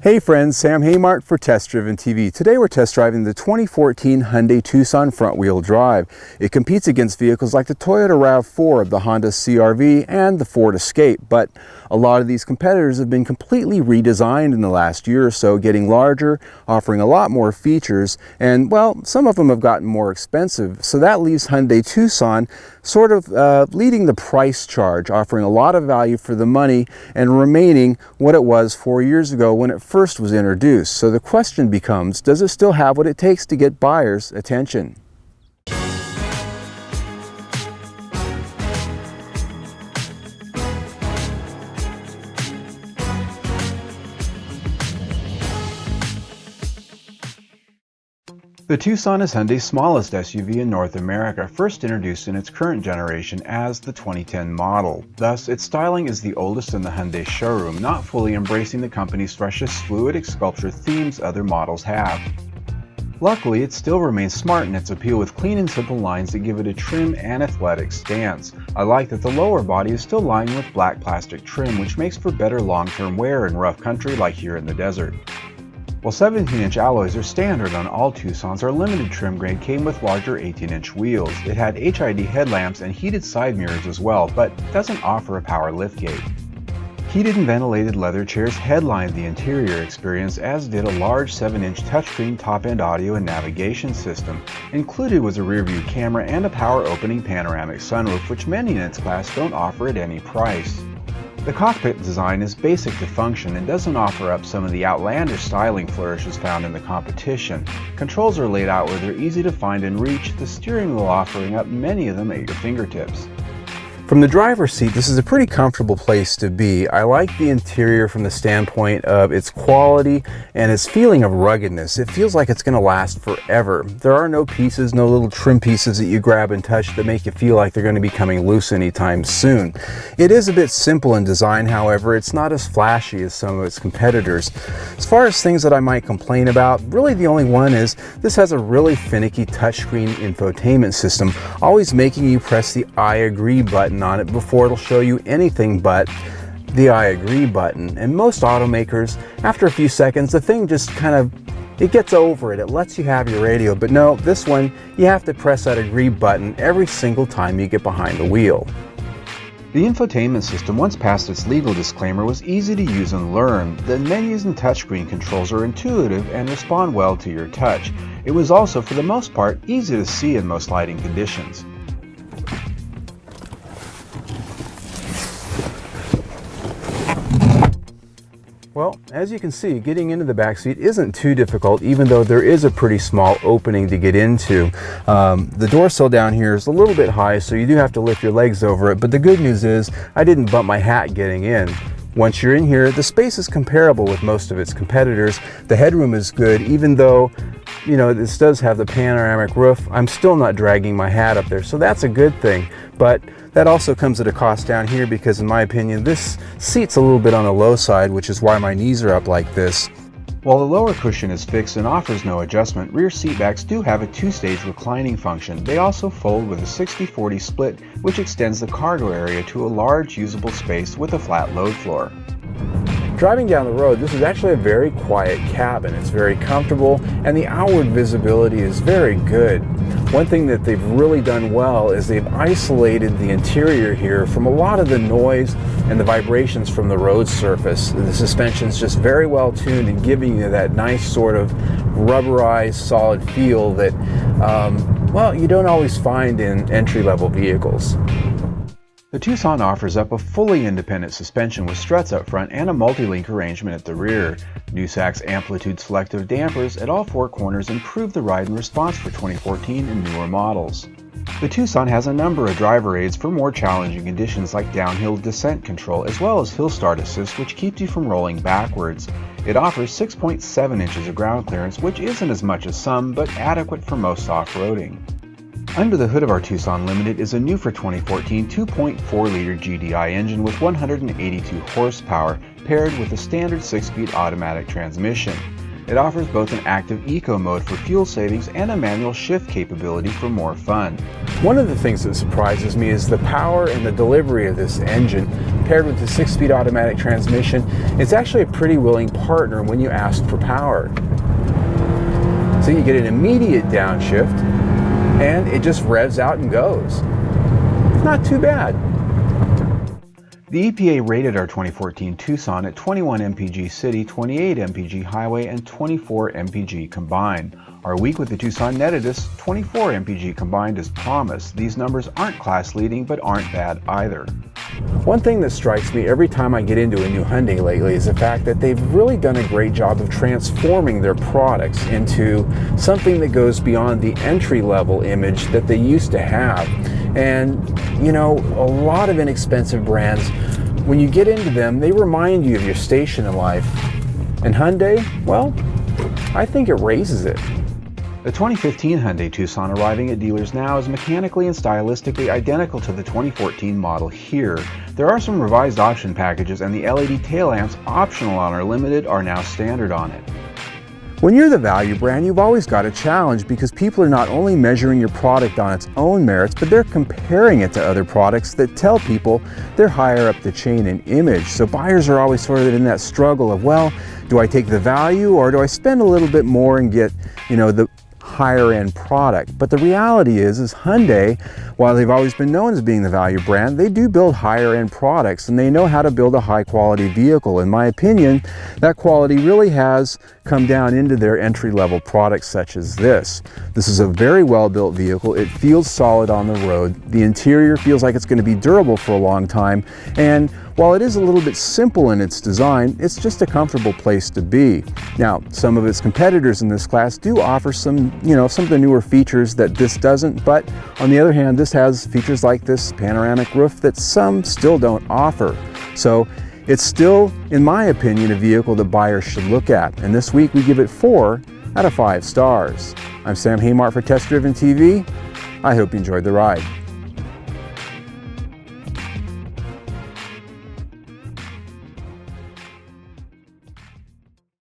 Hey friends, Sam Haymart for Test Driven TV. Today we're test driving the 2014 Hyundai Tucson front-wheel drive. It competes against vehicles like the Toyota RAV4, the Honda CR-V, and the Ford Escape, but a lot of these competitors have been completely redesigned in the last year or so, getting larger, offering a lot more features, and well, some of them have gotten more expensive, so that leaves Hyundai Tucson sort of leading the price charge, offering a lot of value for the money and remaining what it was 4 years ago when it first was introduced. So the question becomes, does it still have what it takes to get buyers' attention? The Tucson is Hyundai's smallest SUV in North America, first introduced in its current generation as the 2010 model. Thus, its styling is the oldest in the Hyundai showroom, not fully embracing the company's freshest fluid sculpture themes other models have. Luckily, it still remains smart in its appeal with clean and simple lines that give it a trim and athletic stance. I like that the lower body is still lined with black plastic trim, which makes for better long-term wear in rough country like here in the desert. While 17-inch alloys are standard on all Tucsons, our limited trim grade came with larger 18-inch wheels. It had HID headlamps and heated side mirrors as well, but doesn't offer a power liftgate. Heated and ventilated leather chairs headlined the interior experience, as did a large 7-inch touchscreen top-end audio and navigation system. Included was a rear-view camera and a power-opening panoramic sunroof, which many in its class don't offer at any price. The cockpit design is basic to function and doesn't offer up some of the outlandish styling flourishes found in the competition. Controls are laid out where they're easy to find and reach, the steering wheel offering up many of them at your fingertips. From the driver's seat, this is a pretty comfortable place to be. I like the interior from the standpoint of its quality and its feeling of ruggedness. It feels like it's going to last forever. There are no pieces, no little trim pieces that you grab and touch that make you feel like they're going to be coming loose anytime soon. It is a bit simple in design, however. It's not as flashy as some of its competitors. As far as things that I might complain about, really the only one is this has a really finicky touchscreen infotainment system, always making you press the I agree button on it before it'll show you anything but the I agree button. And most automakers, after a few seconds, the thing just it gets over it. It lets you have your radio, but no, this one, you have to press that agree button every single time you get behind the wheel. The infotainment system, once past its legal disclaimer, was easy to use and learn. The menus and touchscreen controls are intuitive and respond well to your touch. It was also, for the most part, easy to see in most lighting conditions. Well, as you can see, getting into the back seat isn't too difficult, even though there is a pretty small opening to get into. The door sill down here is a little bit high, so you do have to lift your legs over it, but the good news is I didn't bump my hat getting in. Once you're in here, the space is comparable with most of its competitors. The headroom is good, even though, you know, this does have the panoramic roof. I'm still not dragging my hat up there, so that's a good thing. But that also comes at a cost down here because, in my opinion, this seat's a little bit on the low side, which is why my knees are up like this. While the lower cushion is fixed and offers no adjustment, rear seatbacks do have a two-stage reclining function. They also fold with a 60-40 split, which extends the cargo area to a large usable space with a flat load floor. Driving down the road, this is actually a very quiet cabin. It's very comfortable and the outward visibility is very good. One thing that they've really done well is they've isolated the interior here from a lot of the noise and the vibrations from the road surface. The suspension's just very well tuned and giving you that nice sort of rubberized solid feel that, well, you don't always find in entry-level vehicles. The Tucson offers up a fully independent suspension with struts up front and a multi-link arrangement at the rear. Newsac's amplitude selective dampers at all four corners improve the ride and response for 2014 and newer models. The Tucson has a number of driver aids for more challenging conditions like downhill descent control, as well as hill start assist, which keeps you from rolling backwards. It offers 6.7 inches of ground clearance, which isn't as much as some, but adequate for most off-roading. Under the hood of our Tucson Limited is a new for 2014 2.4-liter GDI engine with 182 horsepower, paired with a standard 6-speed automatic transmission. It offers both an active eco mode for fuel savings and a manual shift capability for more fun. One of the things that surprises me is the power and the delivery of this engine. Paired with the 6-speed automatic transmission, it's actually a pretty willing partner when you ask for power. So you get an immediate downshift, and it just revs out and goes. Not too bad. The EPA rated our 2014 Tucson at 21 mpg city, 28 mpg highway, and 24 mpg combined. Our week with the Tucson netted us 24 mpg combined as promised. These numbers aren't class leading, but aren't bad either. One thing that strikes me every time I get into a new Hyundai lately is the fact that they've really done a great job of transforming their products into something that goes beyond the entry-level image that they used to have. And, you know, a lot of inexpensive brands, when you get into them, they remind you of your station in life. And Hyundai, well, I think it raises it. The 2015 Hyundai Tucson arriving at dealers now is mechanically and stylistically identical to the 2014 model here. There are some revised option packages, and the LED tail lamps, optional on our Limited, are now standard on it. When you're the value brand, you've always got a challenge because people are not only measuring your product on its own merits, but they're comparing it to other products that tell people they're higher up the chain in image. So buyers are always sort of in that struggle of, well, do I take the value or do I spend a little bit more and get, you know, the higher end product? But the reality is Hyundai, while they've always been known as being the value brand, they do build higher end products, and they know how to build a high quality vehicle. In my opinion, that quality really has come down into their entry level products such as this. This is a very well built vehicle. It feels solid on the road. The interior feels like it's going to be durable for a long time, and while it is a little bit simple in its design, it's just a comfortable place to be. Now, some of its competitors in this class do offer some of the newer features that this doesn't, but on the other hand, this has features like this panoramic roof that some still don't offer. So it's still, in my opinion, a vehicle that buyers should look at. And this week we give it 4 out of 5 stars. I'm Sam Haymart for Test Driven TV. I hope you enjoyed the ride.